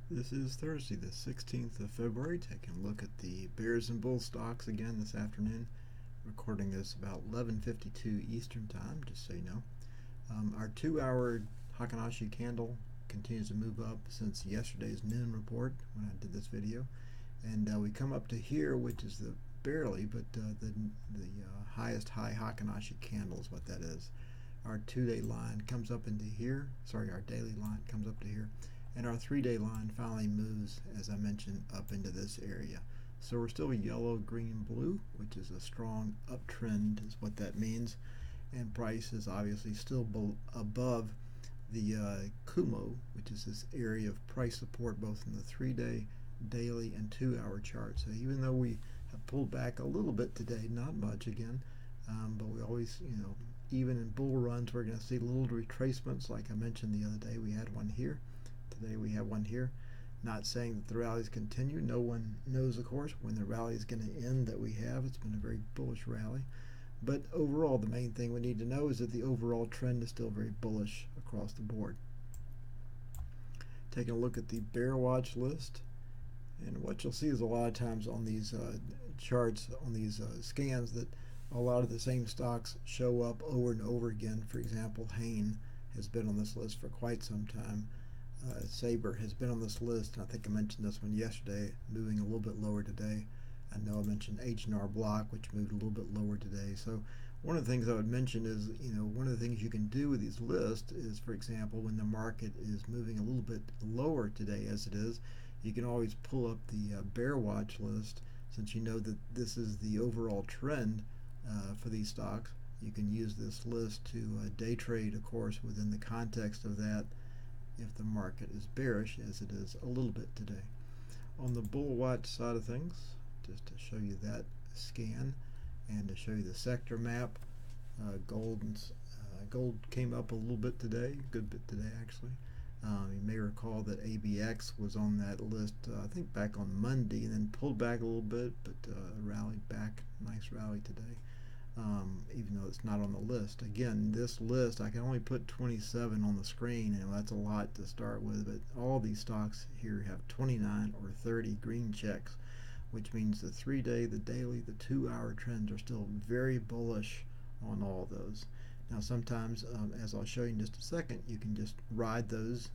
This is Thursday, the 16th of February. Taking a look at the Bears and Bulls stocks again this afternoon. Recording this about 11:52 Eastern Time, just so you know. Our 2-hour Heikin-Ashi candle continues to move up since yesterday's noon report when I did this video, and we come up to here, which is the barely, but the highest high Heikin-Ashi candle is what that is. Our 2-day line comes up into here. Sorry, our daily line comes up to here. And our 3-day line finally moves, as I mentioned, up into this area. So we're still yellow, green, blue, which is a strong uptrend, is what that means. And price is obviously still above the Kumo, which is this area of price support both in the 3-day, daily, and 2-hour chart. So even though we have pulled back a little bit today, not much again, but we always, even in bull runs, we're going to see little retracements. Like I mentioned the other day, we had one here. Today we have one here. Not saying that the rallies continue. No one knows, of course, when the rally is going to end that we have. It's been a very bullish rally. But overall, the main thing we need to know is that the overall trend is still very bullish across the board. Taking a look at the bear watch list. And what you'll see is a lot of times on these charts, on these scans, that a lot of the same stocks show up over and over again. For example, Hain has been on this list for quite some time. Sabre has been on this list, and I think I mentioned this one yesterday, moving a little bit lower today. I know I mentioned H&R Block, which moved a little bit lower today. So one of the things I would mention is, one of the things you can do with these lists is, for example, when the market is moving a little bit lower today as it is, you can always pull up the bear watch list. Since you know that this is the overall trend for these stocks, you can use this list to day trade, of course, within the context of that, if the market is bearish, as it is a little bit today. On the bull watch side of things, just to show you that scan and to show you the sector map, gold came up a little bit today, a good bit today actually. You may recall that ABX was on that list, I think back on Monday, and then pulled back a little bit, but rallied back, nice rally today. Even though it's not on the list. Again, this list, I can only put 27 on the screen, and that's a lot to start with, but all these stocks here have 29 or 30 green checks, which means the 3-day, the daily, the 2-hour trends are still very bullish on all those. Now sometimes, as I'll show you in just a second, you can just ride those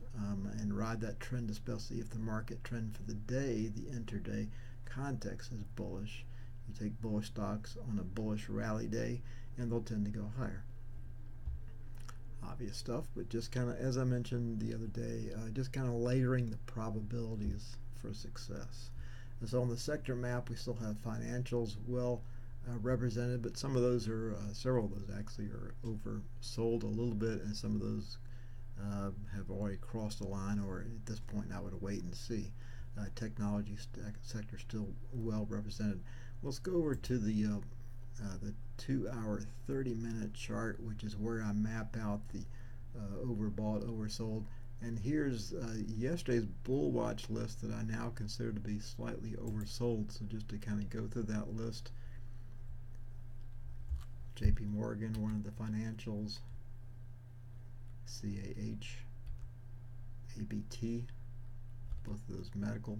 and ride that trend, especially if the market trend for the day, the intraday context is bullish. You take bullish stocks on a bullish rally day, and they'll tend to go higher. Obvious stuff, but just kind of, as I mentioned the other day, just kind of layering the probabilities for success. And so on the sector map, we still have financials well represented, but some of those are, several of those actually are oversold a little bit, and some of those have already crossed the line, or at this point I would wait and see. Technology sector still well represented. Let's go over to the 2-hour 30-minute chart, which is where I map out the overbought, oversold. And here's yesterday's bull watch list that I now consider to be slightly oversold. So just to kind of go through that list, JP Morgan, one of the financials, CAH, ABT, both of those medical,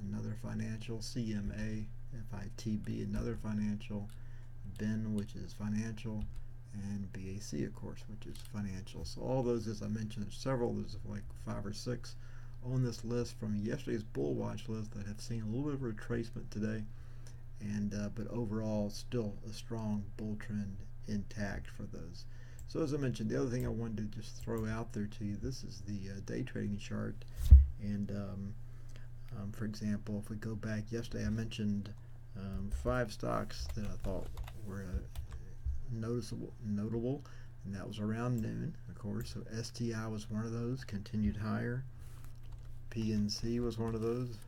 another financial, CMA, FITB, another financial, BEN, which is financial, and BAC, of course, which is financial. So all those, as I mentioned, several, there's like 5 or 6 on this list from yesterday's bull watch list that have seen a little bit of retracement today, and but overall still a strong bull trend intact for those. So as I mentioned, the other thing I wanted to just throw out there to you, this is the day trading chart, and for example, if we go back yesterday, I mentioned 5 stocks that I thought were notable, and that was around noon, of course. So STI was one of those, continued higher. PNC was one of those,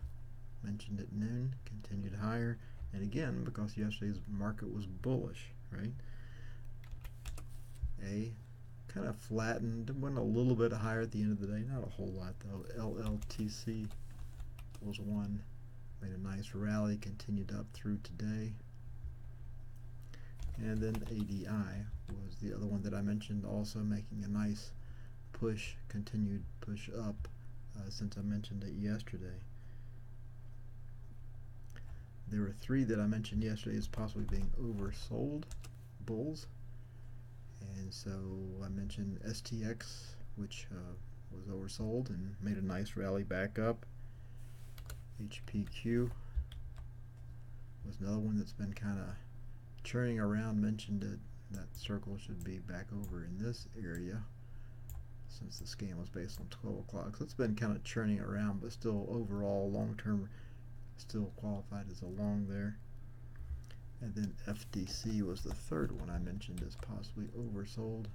mentioned at noon, continued higher. And again, because yesterday's market was bullish, right? A kind of flattened, went a little bit higher at the end of the day, not a whole lot though. LLTC was one, made a nice rally, continued up through today. And then ADI was the other one that I mentioned, also making a nice push, continued push up since I mentioned it yesterday. There were 3 that I mentioned yesterday as possibly being oversold bulls, and so I mentioned STX, which was oversold and made a nice rally back up. HPQ was another one that's been kind of churning around. Mentioned it, that circle should be back over in this area since the scan was based on 12 o'clock. So it's been kind of churning around, but still overall long term still qualified as a long there. And then FDC was the 3rd one I mentioned as possibly oversold.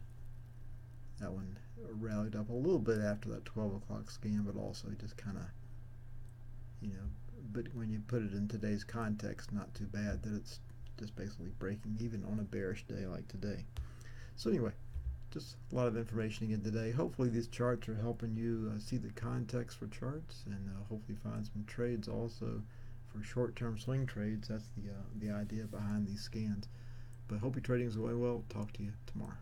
That one rallied up a little bit after that 12 o'clock scan, but also just kind of, but when you put it in today's context, not too bad that it's just basically breaking even on a bearish day like today. So anyway, just a lot of information again today. Hopefully these charts are helping you see the context for charts, and hopefully find some trades also for short-term swing trades. That's the idea behind these scans. But hope your trading is going well. Talk to you tomorrow.